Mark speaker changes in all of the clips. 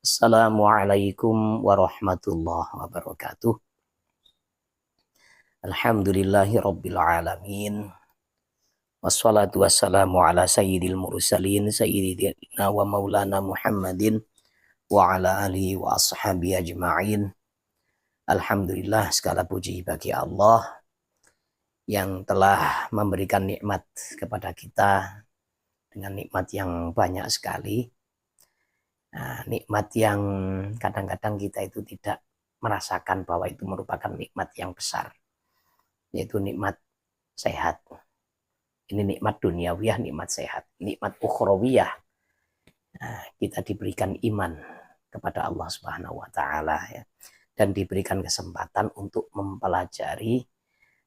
Speaker 1: Assalamualaikum warahmatullahi wabarakatuh. Alhamdulillahi rabbil alamin. Wassalatu wassalamu ala sayyidil mursalin sayyidina wa maulana Muhammadin wa ala alihi wa ashabihi ajma'in. Alhamdulillah, segala puji bagi Allah yang telah memberikan nikmat kepada kita dengan nikmat yang banyak sekali. Nah, nikmat yang kadang-kadang kita itu tidak merasakan bahwa itu merupakan nikmat yang besar, yaitu nikmat sehat. Ini nikmat duniawiyah, nikmat sehat. Nikmat ukhrawiyah, nah, kita diberikan iman kepada Allah Subhanahu wa Ta'ala, ya, dan diberikan kesempatan untuk mempelajari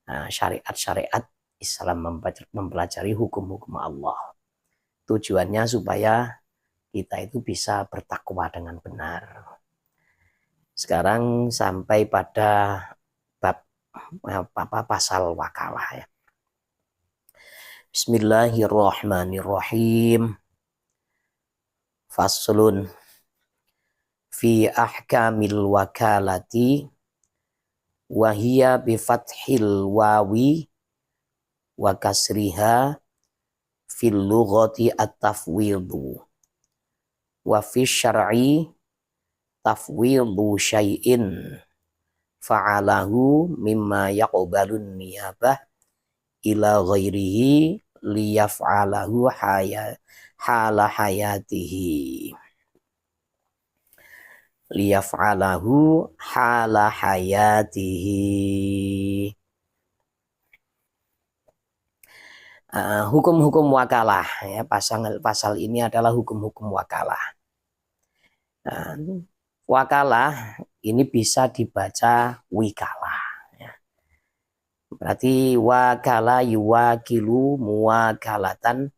Speaker 1: syariat-syariat Islam, mempelajari hukum-hukum Allah. Tujuannya supaya kita itu bisa bertakwa dengan benar. Sekarang sampai pada bab pasal wakalah, ya. Bismillahirrahmanirrahim. Faslun fi ahkamil wakalati wa hiya bi fathil wawi wa kasriha fil lughati at-tafwidhu wa fi syar'i tafwidhu syai'in fa'alahu mimma yaqbalun niyabah ila ghairihi liyaf'alahu hala hayatihi. Liyaf'alahu hala hayatihi. Hukum-hukum wakalah, ya, pasal ini adalah hukum-hukum wakalah. Wakalah ini bisa dibaca wikalah, ya. Berarti wakala yuwakilu muwakalatan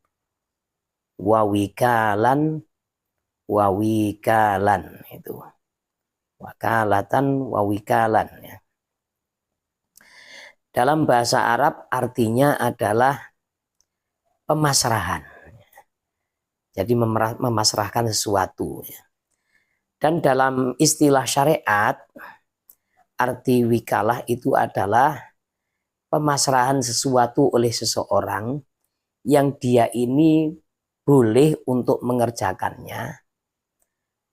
Speaker 1: wawikalan wawikalan, itu wakalatan wawikalan, ya. Dalam bahasa Arab artinya adalah pemasrahan, jadi memasrahkan sesuatu, ya. Dan dalam istilah syariat, arti wikalah itu adalah pemasrahan sesuatu oleh seseorang yang dia ini boleh untuk mengerjakannya.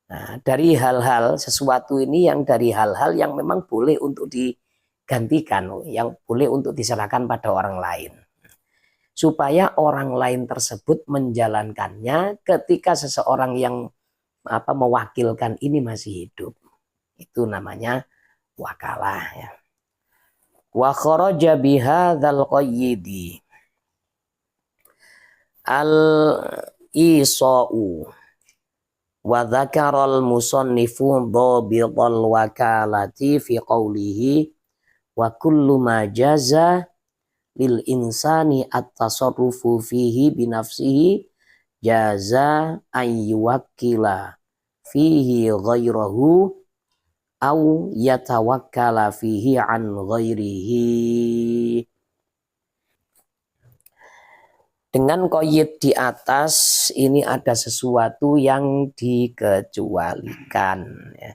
Speaker 1: Nah, dari hal-hal sesuatu ini yang dari hal-hal yang memang boleh untuk digantikan, yang boleh untuk diserahkan pada orang lain, supaya orang lain tersebut menjalankannya ketika seseorang yang mewakilkan ini masih hidup. Itu namanya wakalah, ya. Wa kharaja bihadzal qayyidi al-isa'u wa dzakaral musannifu dhabital wakalati fi qawlihi wa kullu ma jaza lil insani at-tasarrufu fihi binafsihi jaza ayyuwakkila fihi ghairahu au yatawakkala fihi an ghairihi. Dengan qayyid di atas ini ada sesuatu yang dikecualikan, ya,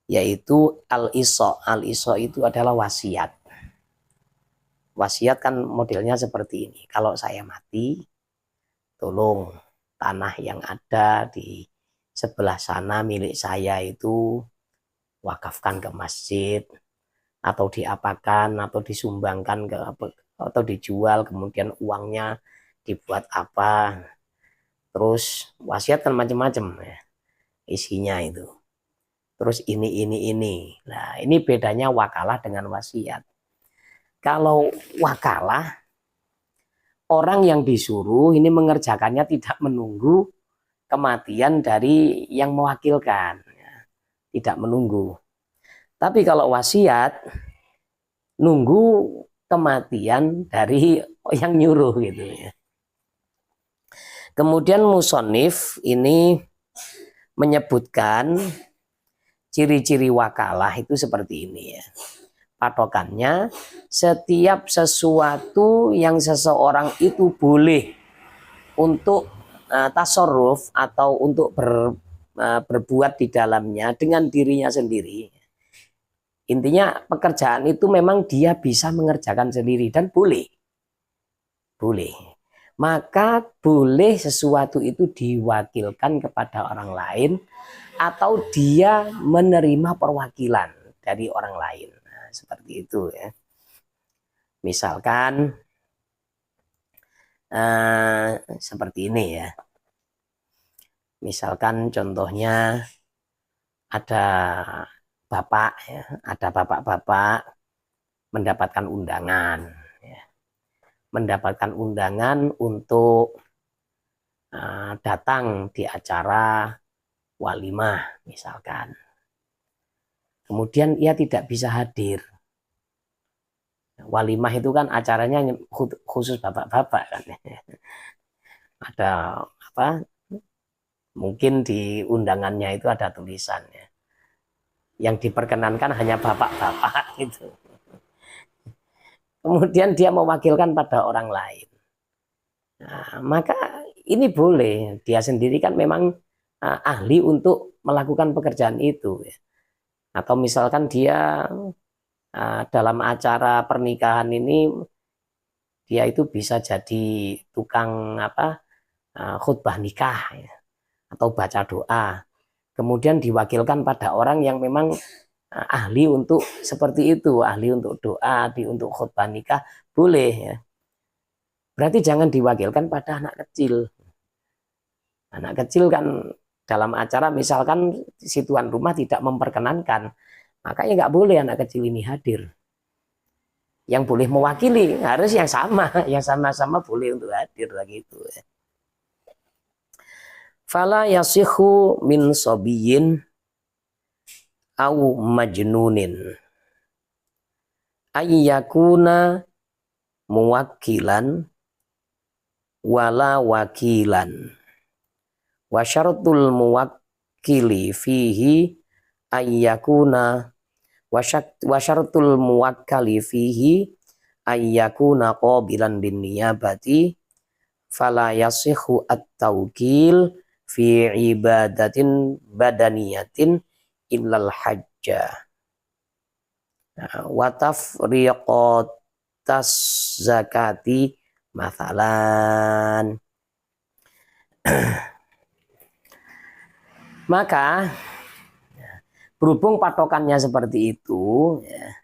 Speaker 1: yaitu al-isha. Al-isha itu adalah wasiat. Wasiat kan modelnya seperti ini. Kalau saya mati, tolong tanah yang ada di sebelah sana milik saya itu wakafkan ke masjid, atau diapakan, atau disumbangkan ke, atau dijual, kemudian uangnya dibuat apa. Terus wasiat kan macam-macam, ya, isinya itu. Terus ini. Nah, ini bedanya wakalah dengan wasiat. Kalau wakalah, orang yang disuruh ini mengerjakannya tidak menunggu kematian dari yang mewakilkan, ya, tidak menunggu. Tapi kalau wasiat, nunggu kematian dari yang nyuruh, gitu, ya. Kemudian musonif ini menyebutkan ciri-ciri wakalah itu seperti ini, ya. Patokannya, setiap sesuatu yang seseorang itu boleh untuk tasarruf atau untuk berbuat di dalamnya dengan dirinya sendiri. Intinya pekerjaan itu memang dia bisa mengerjakan sendiri dan boleh. Boleh. Maka boleh sesuatu itu diwakilkan kepada orang lain atau dia menerima perwakilan dari orang lain. Nah, seperti itu ya. Misalkan seperti ini ya. Misalkan contohnya ada bapak ya, ada bapak-bapak mendapatkan undangan ya. Mendapatkan undangan untuk datang di acara walimah misalkan. Kemudian ia tidak bisa hadir. Walimah itu kan acaranya khusus bapak-bapak kan. Ada apa? Mungkin di undangannya itu ada tulisannya. Yang diperkenankan hanya bapak-bapak itu. Kemudian dia mewakilkan pada orang lain. Nah, maka ini boleh. Dia sendiri kan memang ahli untuk melakukan pekerjaan itu. Atau misalkan dia dalam acara pernikahan ini dia itu bisa jadi tukang khutbah nikah ya, atau baca doa. Kemudian diwakilkan pada orang yang memang ahli untuk seperti itu, ahli untuk doa, untuk khutbah nikah, boleh ya. Berarti jangan diwakilkan pada anak kecil. Anak kecil kan dalam acara misalkan si tuan rumah tidak memperkenankan, makanya nggak boleh anak kecil ini hadir. Yang boleh mewakili harus yang sama boleh untuk hadir lagi itu. Fala yasihu min sobiyin au majnunin ayyakuna muwakilan wala wakilan wa syaratul muwakkili fihi ayyakuna wa syaratul muwakkali fihi ayyakuna qabilan bin niyabati fala yasihu at-tawkil fi ibadatin badaniyatin illal hajjah wa tafriqatas zakati mathalan. Maka berhubung patokannya seperti itu ya,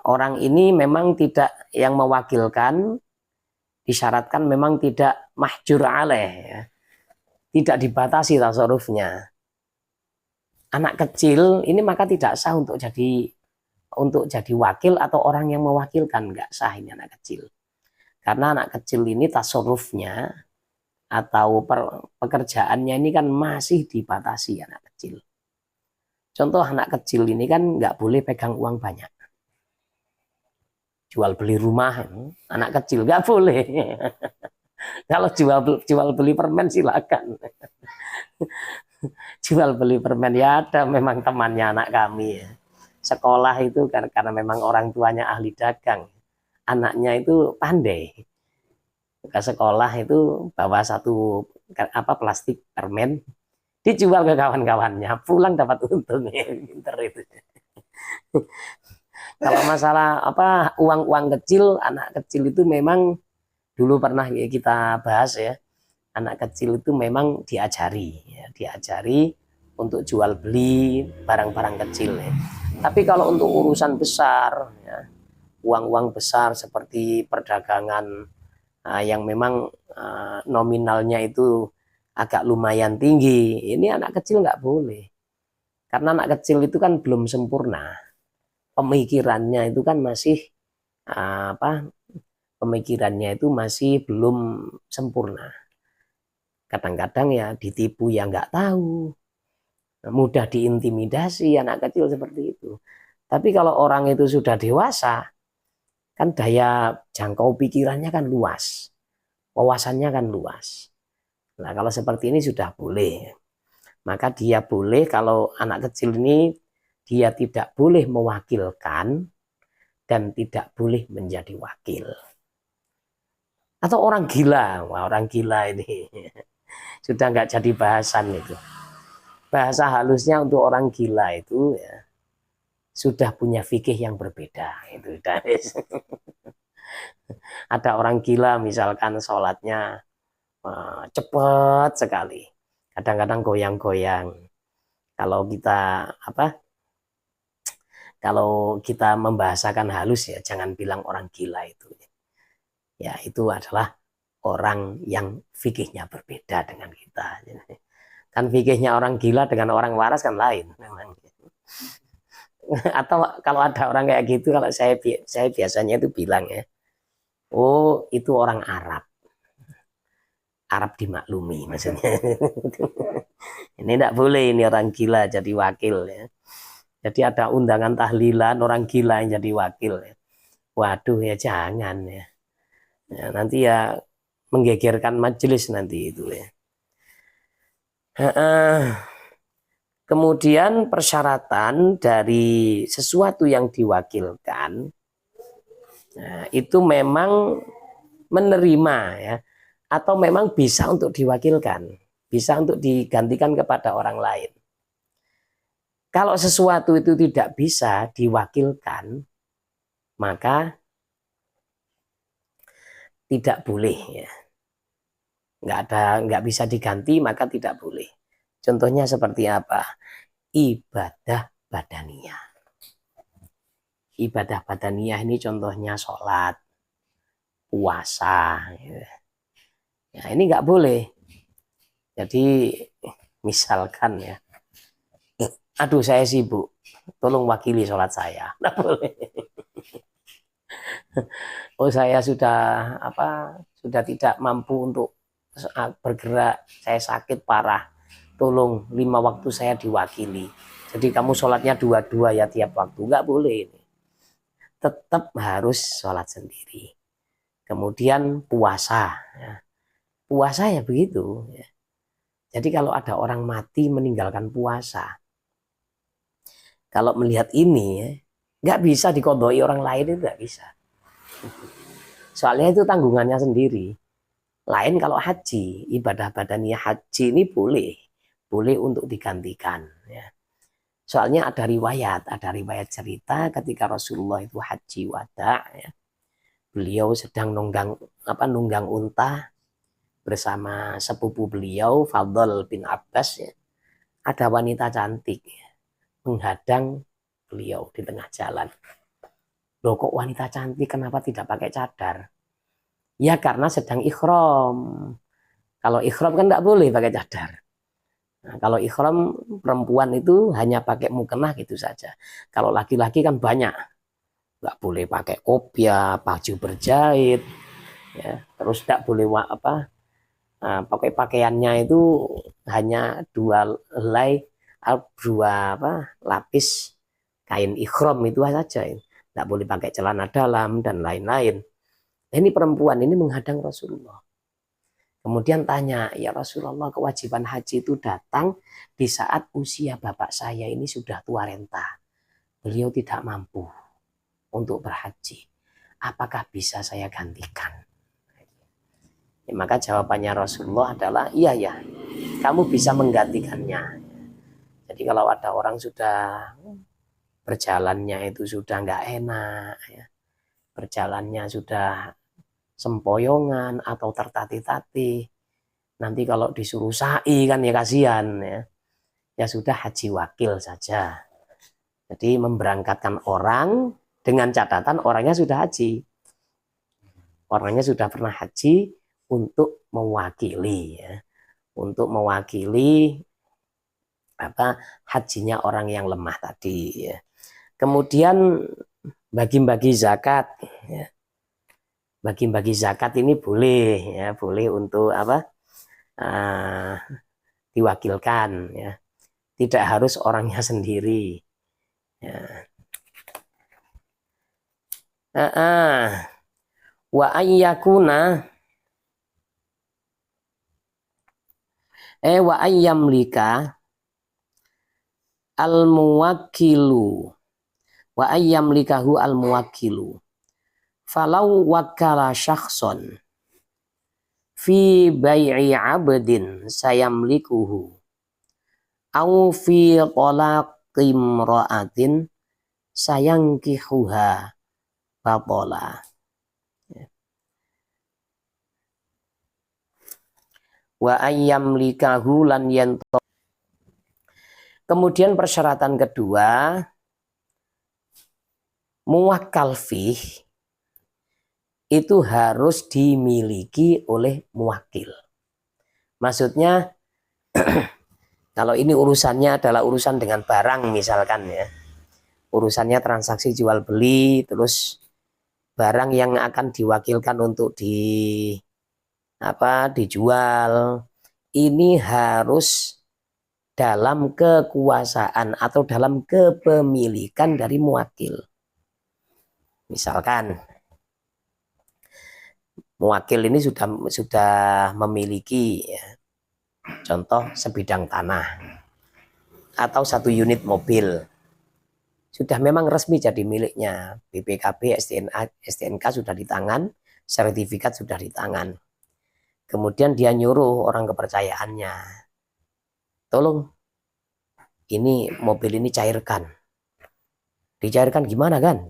Speaker 1: orang ini memang tidak yang mewakilkan disyaratkan memang tidak mahjur alaih ya. Tidak dibatasi tasarrufnya. Anak kecil ini maka tidak sah untuk jadi wakil atau orang yang mewakilkan, nggak sah ini anak kecil. Karena anak kecil ini tasarrufnya atau pekerjaannya ini kan masih dibatasi anak kecil. Contoh anak kecil ini kan nggak boleh pegang uang banyak. Jual beli rumah, anak kecil nggak boleh. Kalau jual beli permen silakan. Jual beli permen ya ada memang temannya anak kami ya. Sekolah itu karena memang orang tuanya ahli dagang. Anaknya itu pandai. Ke sekolah itu bawa satu plastik permen dijual ke kawan-kawannya, pulang dapat untung ya, pinter itu. Kalau masalah uang-uang kecil, anak kecil itu memang dulu pernah kita bahas ya, anak kecil itu memang diajari untuk jual beli barang-barang kecil ya. Tapi kalau untuk urusan besar ya, uang-uang besar seperti perdagangan yang memang nominalnya itu agak lumayan tinggi, ini anak kecil nggak boleh. Karena anak kecil itu kan belum sempurna. Pemikirannya itu kan masih pemikirannya itu masih belum sempurna. Kadang-kadang ya ditipu yang nggak tahu, mudah diintimidasi anak kecil seperti itu. Tapi kalau orang itu sudah dewasa, kan daya jangkau pikirannya kan luas, wawasannya kan luas. Nah kalau seperti ini sudah boleh. Maka dia boleh, kalau anak kecil ini dia tidak boleh mewakilkan dan tidak boleh menjadi wakil. Atau orang gila, wah orang gila ini sudah nggak jadi bahasan itu. bahasa halusnya untuk orang gila itu ya, sudah punya fikih yang berbeda itu. Ada orang gila misalkan sholatnya cepat sekali, kadang-kadang goyang-goyang. Kalau kita kalau kita membahasakan halus ya jangan bilang orang gila itu. Ya itu adalah orang yang fikihnya berbeda dengan kita. Kan fikihnya orang gila dengan orang waras kan lain memang. Atau kalau ada orang kayak gitu, kalau saya biasanya itu bilang ya, oh itu orang Arab. Arab dimaklumi maksudnya. Ini tidak boleh ini orang gila jadi wakil ya. Jadi ada undangan tahlilan orang gila yang jadi wakil ya. Waduh ya jangan ya. Ya nanti ya menggegerkan majelis nanti itu ya. Kemudian persyaratan dari sesuatu yang diwakilkan, nah, itu memang menerima ya, atau memang bisa untuk diwakilkan, bisa untuk digantikan kepada orang lain. Kalau sesuatu itu tidak bisa diwakilkan, maka tidak boleh ya. Nggak bisa diganti, maka tidak boleh. Contohnya seperti apa? Ibadah badaniyah. Ibadah badaniyah ini contohnya sholat, puasa. Ya, ini nggak boleh. Jadi misalkan ya, aduh saya sibuk, tolong wakili sholat saya. Nggak boleh. Oh saya sudah tidak mampu untuk bergerak, saya sakit parah, tolong 5 waktu saya diwakili. Jadi kamu sholatnya 2-2 ya tiap waktu, nggak boleh ini. Tetap harus sholat sendiri. Kemudian puasa, ya. Puasa ya begitu. Ya. Jadi kalau ada orang mati meninggalkan puasa, kalau melihat ini ya, nggak bisa dikodoi orang lain, itu nggak bisa. Soalnya itu tanggungannya sendiri. Lain kalau haji, ibadah badaniyah haji ini boleh untuk digantikan. Ya. Soalnya ada riwayat cerita ketika Rasulullah itu haji wada, ya. Beliau sedang nunggang unta bersama sepupu beliau Fadl bin Abbas. Ya. Ada wanita cantik ya, menghadang beliau di tengah jalan. Loh kok wanita cantik kenapa tidak pakai cadar? Ya karena sedang ikhram. Kalau ikhram kan tidak boleh pakai cadar. Nah, kalau ikhram perempuan itu hanya pakai mukena gitu saja. Kalau laki-laki kan banyak. Nggak boleh pakai kopiah, baju berjahit. Ya. Terus tidak boleh pakai pakaiannya itu hanya dua lapis kain ikhram itu saja. Tidak boleh pakai celana dalam dan lain-lain. Ini perempuan ini menghadang Rasulullah. Kemudian tanya, ya Rasulullah, kewajiban haji itu datang di saat usia bapak saya ini sudah tua renta. Beliau tidak mampu untuk berhaji. Apakah bisa saya gantikan? Ya, maka jawabannya Rasulullah adalah, iya ya, kamu bisa menggantikannya. Jadi kalau ada orang sudah berjalannya itu sudah nggak enak, ya, berjalannya sudah sempoyongan atau tertatih-tatih, nanti kalau disuruh sa'i kan ya kasihan ya. Ya sudah haji wakil saja. Jadi memberangkatkan orang dengan catatan orangnya sudah haji. Orangnya sudah pernah haji untuk mewakili ya. Untuk mewakili hajinya orang yang lemah tadi ya. Kemudian bagi-bagi zakat ya. Bagi-bagi zakat ini boleh ya, boleh untuk diwakilkan ya. Tidak harus orangnya sendiri ya. Wa ayyakuna wa ayyamlika al muwakkilu wa ayyamlikahu al muwakkilu falau wakala syakhson fi bai'i abdin sayamlikuhu au fi talaqi imra'atin sayangkihuha batola. Wa ayyam likahu lan yanto. Kemudian persyaratan kedua, muwakkal fih itu harus dimiliki oleh muwakil. Maksudnya kalau ini urusannya adalah urusan dengan barang misalkan ya. Urusannya transaksi jual beli, terus barang yang akan diwakilkan untuk dijual ini harus dalam kekuasaan atau dalam kepemilikan dari muwakil. Misalkan muwakil ini sudah memiliki ya, contoh sebidang tanah atau satu unit mobil. Sudah memang resmi jadi miliknya. BPKB, STNK sudah di tangan, sertifikat sudah di tangan. Kemudian dia nyuruh orang kepercayaannya, tolong ini mobil ini cairkan. Dicairkan gimana kan?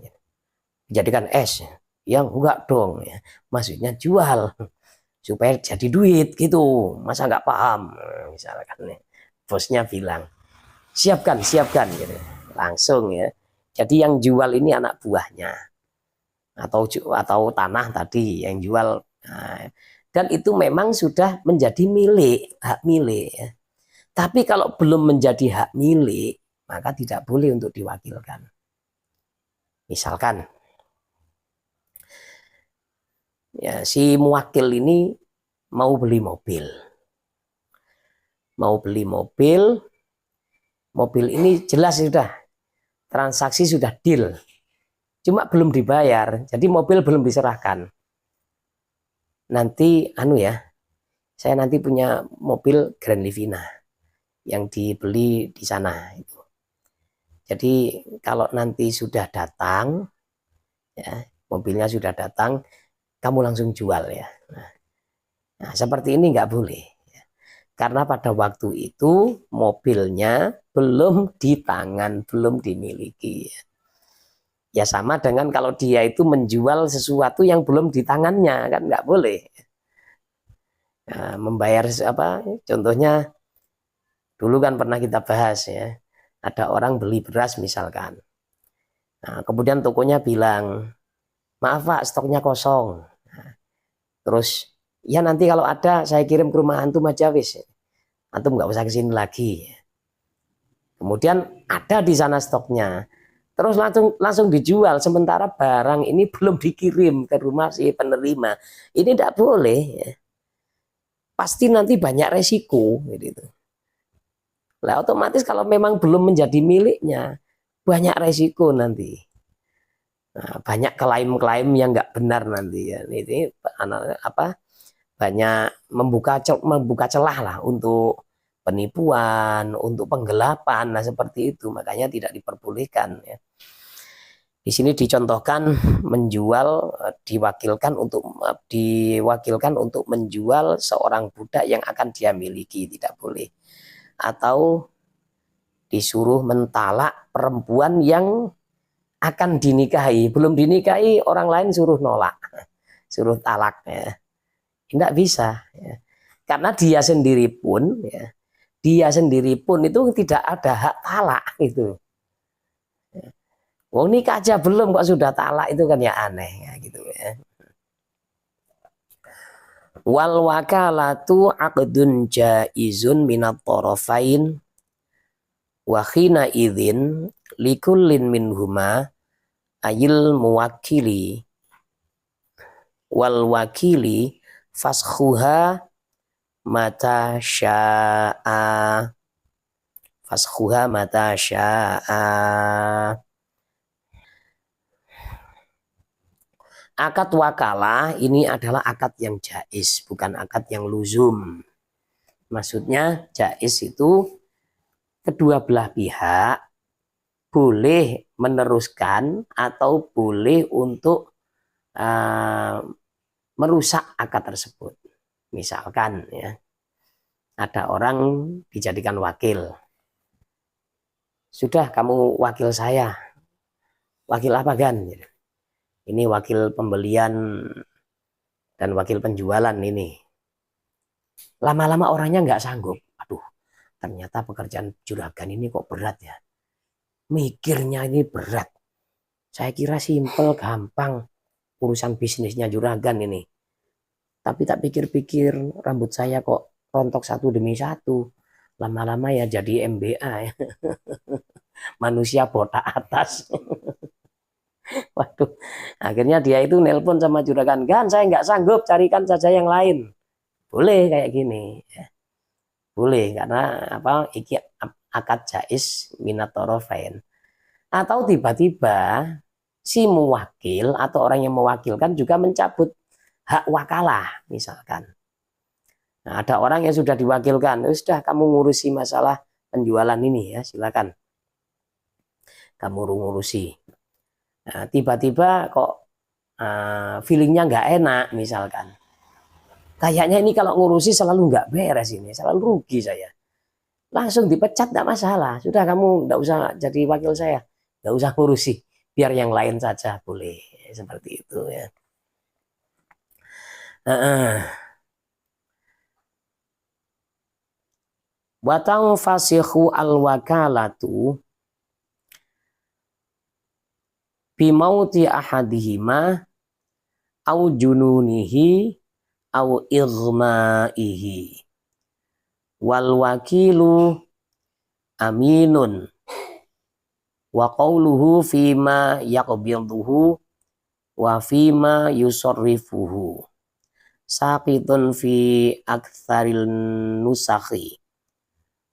Speaker 1: Dijadikan es. Yang enggak dong. Maksudnya jual. Supaya jadi duit gitu. Masa nggak paham? Misalkan bosnya bilang, siapkan. Gitu. Langsung ya. Jadi yang jual ini anak buahnya. Atau tanah tadi yang jual. Nah, dan itu memang sudah menjadi hak milik. Ya. Tapi kalau belum menjadi hak milik, maka tidak boleh untuk diwakilkan. Misalkan, ya, si muwakil ini mau beli mobil. Mobil ini jelas sudah, transaksi sudah deal. Cuma belum dibayar, jadi mobil belum diserahkan. Nanti, saya nanti punya mobil Grand Livina yang dibeli di sana. Jadi kalau nanti sudah datang, ya, mobilnya sudah datang, kamu langsung jual ya. Nah, seperti ini nggak boleh. Karena pada waktu itu mobilnya belum di tangan, belum dimiliki. Ya sama dengan kalau dia itu menjual sesuatu yang belum di tangannya, kan nggak boleh. Nah, membayar contohnya dulu kan pernah kita bahas ya, ada orang beli beras misalkan. Nah, kemudian tokonya bilang, maaf Pak, stoknya kosong. Nah, terus, ya nanti kalau ada saya kirim ke rumah antum aja wis. Antum nggak usah kesini lagi. Kemudian ada di sana stoknya. Terus langsung dijual, sementara barang ini belum dikirim ke rumah si penerima. Ini tidak boleh. Ya. Pasti nanti banyak resiko. Gitu. Nah, otomatis kalau memang belum menjadi miliknya, banyak resiko nanti. Nah, banyak klaim-klaim yang nggak benar nanti ya. Ini banyak membuka celah lah untuk penipuan, untuk penggelapan, nah seperti itu. Makanya tidak diperbolehkan ya. Di sini dicontohkan diwakilkan untuk menjual seorang budak yang akan dia miliki, tidak boleh. Atau disuruh mentalak perempuan yang akan dinikahi, belum dinikahi orang lain suruh nolak, suruh talak ya. Tidak bisa ya. Karena dia sendiri pun itu tidak ada hak talak itu. Wong nikah aja belum kok sudah talak, itu kan ya aneh ya gitu ya. Wal wakalatu aqdun jaizun minat tarafain wa khina idzin likullin minhuma ayil muwakili wal wakili faskhuha mata sya'a. Akad wakalah ini adalah akad yang jaiz, bukan akad yang luzum. Maksudnya jaiz itu kedua belah pihak boleh meneruskan atau boleh untuk merusak akad tersebut. Misalkan ya, ada orang dijadikan wakil. sudah kamu wakil saya. Wakil apa Gan? Ini wakil pembelian dan wakil penjualan ini. Lama-lama orangnya nggak sanggup. Aduh, ternyata pekerjaan juragan ini kok berat ya. Mikirnya ini berat. Saya kira simpel, gampang urusan bisnisnya juragan ini. Tapi tak pikir-pikir rambut saya kok rontok satu demi satu. Lama-lama ya jadi MBA ya. Manusia botak atas. Waduh, akhirnya dia itu nelpon sama juragan, Gan, saya nggak sanggup, carikan saja yang lain. Boleh kayak gini, ya. Boleh karena apa? Iki akad jais minatorofain. Atau tiba-tiba si muwakil atau orang yang mewakilkan juga mencabut hak wakalah misalkan. Nah, ada orang yang sudah diwakilkan, sudah kamu ngurusi masalah penjualan ini ya, silakan kamu ngurusi. Nah, tiba-tiba kok feelingnya nggak enak misalkan. Kayaknya ini kalau ngurusi selalu nggak beres ini, selalu rugi saya. Langsung dipecat nggak masalah. Sudah kamu nggak usah jadi wakil saya, nggak usah ngurusi, biar yang lain saja boleh seperti itu ya. Watang fasihu al wakalatu bimauti ahadihima au jununihi au igmaihi wal wakilu aminun wa qawluhu fima yaqbiduhu wa fima yusarrifuhu saqitun fi aktsaril nusakhi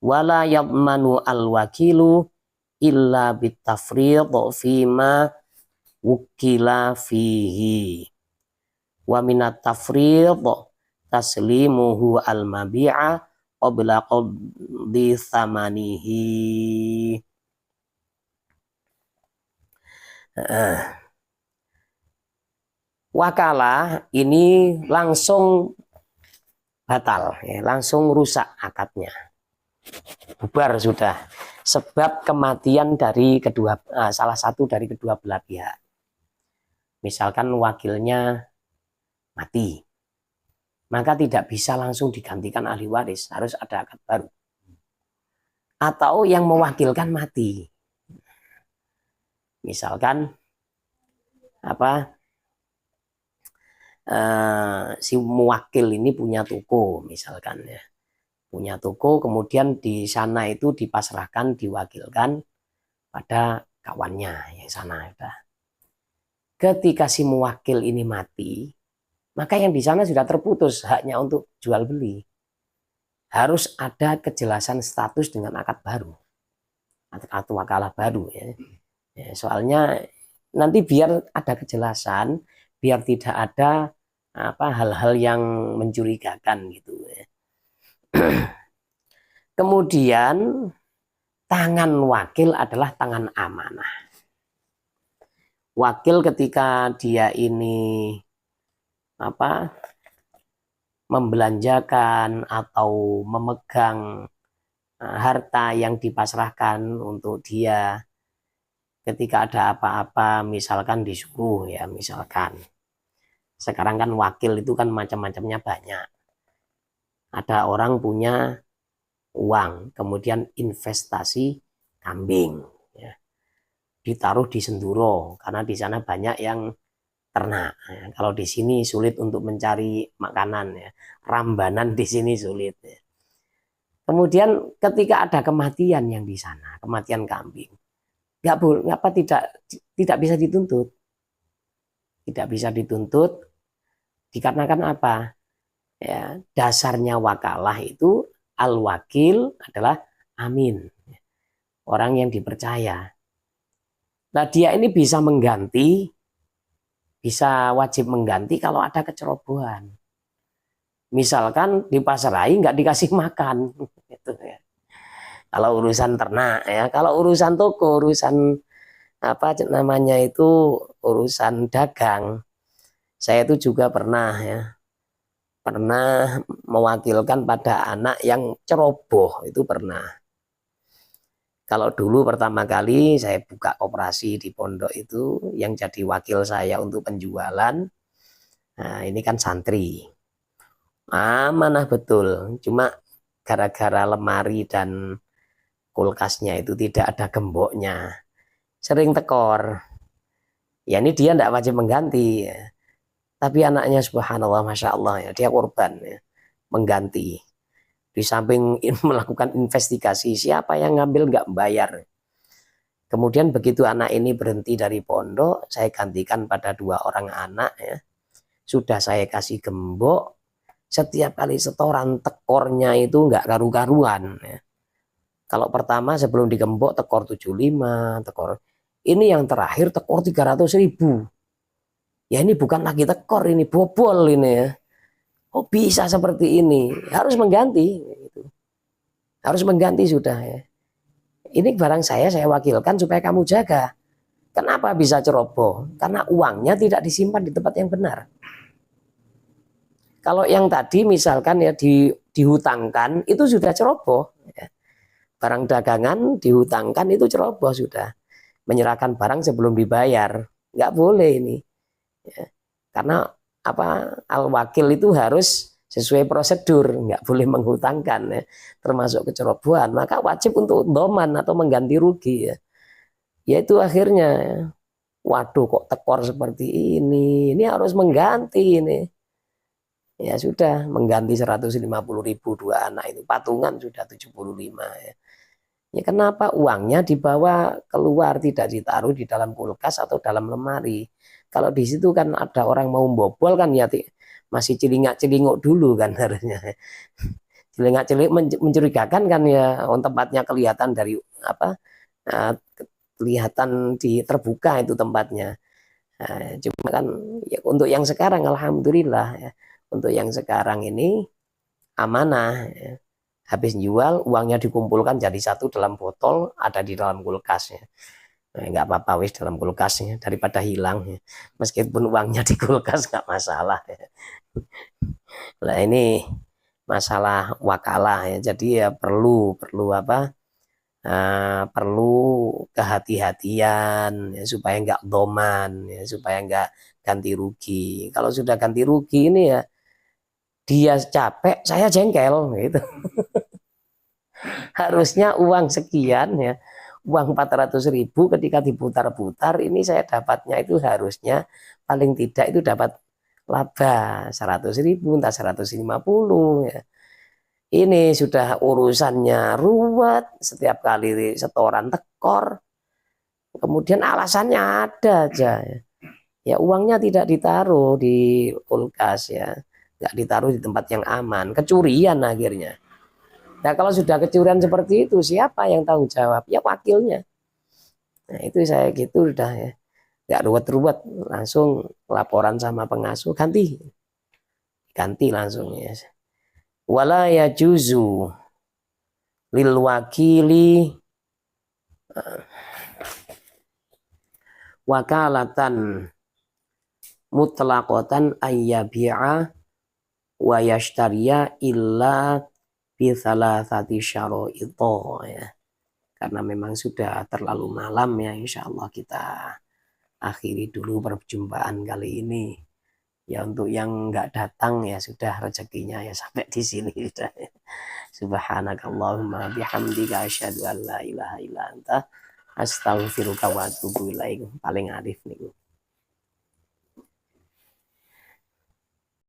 Speaker 1: wala yadmanu al wakilu illa bitafriq fima wukila fihi wa minat tafriq taslimuhu al mabi'a qabla qaddi thamanihi. Wakalah ini langsung batal ya, langsung rusak akadnya, bubar sudah sebab kematian dari salah satu dari kedua belah pihak. Misalkan wakilnya mati, maka tidak bisa langsung digantikan ahli waris, harus ada akad baru. Atau yang mewakilkan mati, misalkan si mewakil ini punya toko misalkan ya, punya toko, kemudian di sana itu dipasrahkan, diwakilkan pada kawannya yang sana. Ketika si mewakil ini mati, maka yang di sana sudah terputus haknya untuk jual beli. Harus ada kejelasan status dengan akad baru, akad wakalah baru ya. Soalnya nanti biar ada kejelasan, biar tidak ada hal-hal yang mencurigakan gitu ya. Kemudian tangan wakil adalah tangan amanah. Wakil ketika dia ini membelanjakan atau memegang harta yang dipasrahkan untuk dia, ketika ada apa-apa misalkan disuruh ya, misalkan sekarang kan wakil itu kan macam-macamnya banyak. Ada orang punya uang, kemudian investasi kambing, ya, ditaruh di Senduro karena di sana banyak yang ternak. Ya. Kalau di sini sulit untuk mencari makanan, ya. Rambanan di sini sulit. Ya. Kemudian ketika ada kematian yang di sana, kematian kambing, nggak boleh, tidak bisa dituntut. Tidak bisa dituntut dikarenakan apa? Ya, dasarnya wakalah itu al-wakil adalah amin, orang yang dipercaya. Nah, dia ini bisa mengganti, bisa wajib mengganti kalau ada kecerobohan. Misalkan dipasrai nggak dikasih makan, gitu ya. Kalau urusan ternak ya, kalau urusan toko, urusan urusan dagang. Saya itu juga pernah mewakilkan pada anak yang ceroboh, itu pernah. Kalau dulu pertama kali saya buka koperasi di pondok itu, yang jadi wakil saya untuk penjualan, nah ini kan santri. Amanah betul, cuma gara-gara lemari dan kulkasnya itu tidak ada gemboknya, sering tekor. Ya ini dia tidak wajib mengganti, ya. Tapi anaknya subhanallah, masya Allah ya, dia korban ya, mengganti. Di samping melakukan investigasi siapa yang ngambil nggak bayar. Kemudian begitu anak ini berhenti dari pondok, saya gantikan pada 2 orang anak ya. Sudah saya kasih gembok, setiap kali setoran tekornya itu nggak karu-karuan ya. Kalau pertama sebelum digembok tekor 75, tekor. Ini yang terakhir tekor 300.000. Ya ini bukan lagi tekor, ini bobol ini ya. Oh bisa seperti ini, harus mengganti. Harus mengganti sudah ya. Ini barang saya wakilkan supaya kamu jaga. Kenapa bisa ceroboh? Karena uangnya tidak disimpan di tempat yang benar. Kalau yang tadi misalkan ya dihutangkan, itu sudah ceroboh. Ya. Barang dagangan dihutangkan itu ceroboh sudah. Menyerahkan barang sebelum dibayar. Nggak boleh ini. Ya. Karena al-wakil itu harus sesuai prosedur, nggak boleh menghutangkan ya, termasuk kecerobohan. Maka wajib untuk doman atau mengganti rugi ya. Yaitu akhirnya, waduh kok tekor seperti ini harus mengganti ini. Ya sudah, mengganti 150.000 2 anak itu, patungan sudah 75 ya. Ya kenapa uangnya dibawa keluar, tidak ditaruh di dalam kulkas atau dalam lemari. Kalau di situ kan ada orang mau bobol kan ya masih celingak-celinguk dulu kan harusnya. Celingak-celinguk mencurigakan kan ya, tempatnya kelihatan dari kelihatan terbuka itu tempatnya. Nah, cuma kan ya, untuk yang sekarang alhamdulillah ya, untuk yang sekarang ini amanah ya. Habis jual uangnya dikumpulkan jadi satu dalam botol, ada di dalam kulkasnya. Nggak apa-apa wis dalam kulkasnya daripada hilang ya. Meskipun uangnya di kulkas nggak masalah ya. Nah ini masalah wakalah ya, jadi ya perlu perlu kehati-hatian ya, supaya nggak doman ya, supaya nggak ganti rugi. Kalau sudah ganti rugi ini ya dia capek, saya jengkel gitu. Harusnya uang sekian ya, uang 400.000 ketika diputar-putar ini saya dapatnya itu harusnya paling tidak itu dapat laba 100.000, entah 150 ya. Ini sudah urusannya ruwet, setiap kali setoran tekor, kemudian alasannya ada aja ya. Ya uangnya tidak ditaruh di kulkas ya, nggak ditaruh di tempat yang aman, kecurian akhirnya. Nah kalau sudah kecurian seperti itu, siapa yang tanggung jawab? Ya wakilnya. Nah itu saya gitu udah ya, nggak ruwet-ruwet, langsung laporan sama pengasuh, ganti langsung ya. Wala yajuzu lil wakili wakalatan mutlaqatan ayyabi'a wa yashtariya illa bi thalathati syara'ita ya. Karena memang sudah terlalu malam ya, insyaallah kita akhiri dulu perjumpaan kali ini. Ya untuk yang nggak datang ya sudah rezekinya ya sampai di sini sudah. Subhanakallahumma bihamdika asyhadu an la ilaha illa anta astaghfiruka wa atubu ilaik. Paling arif nih.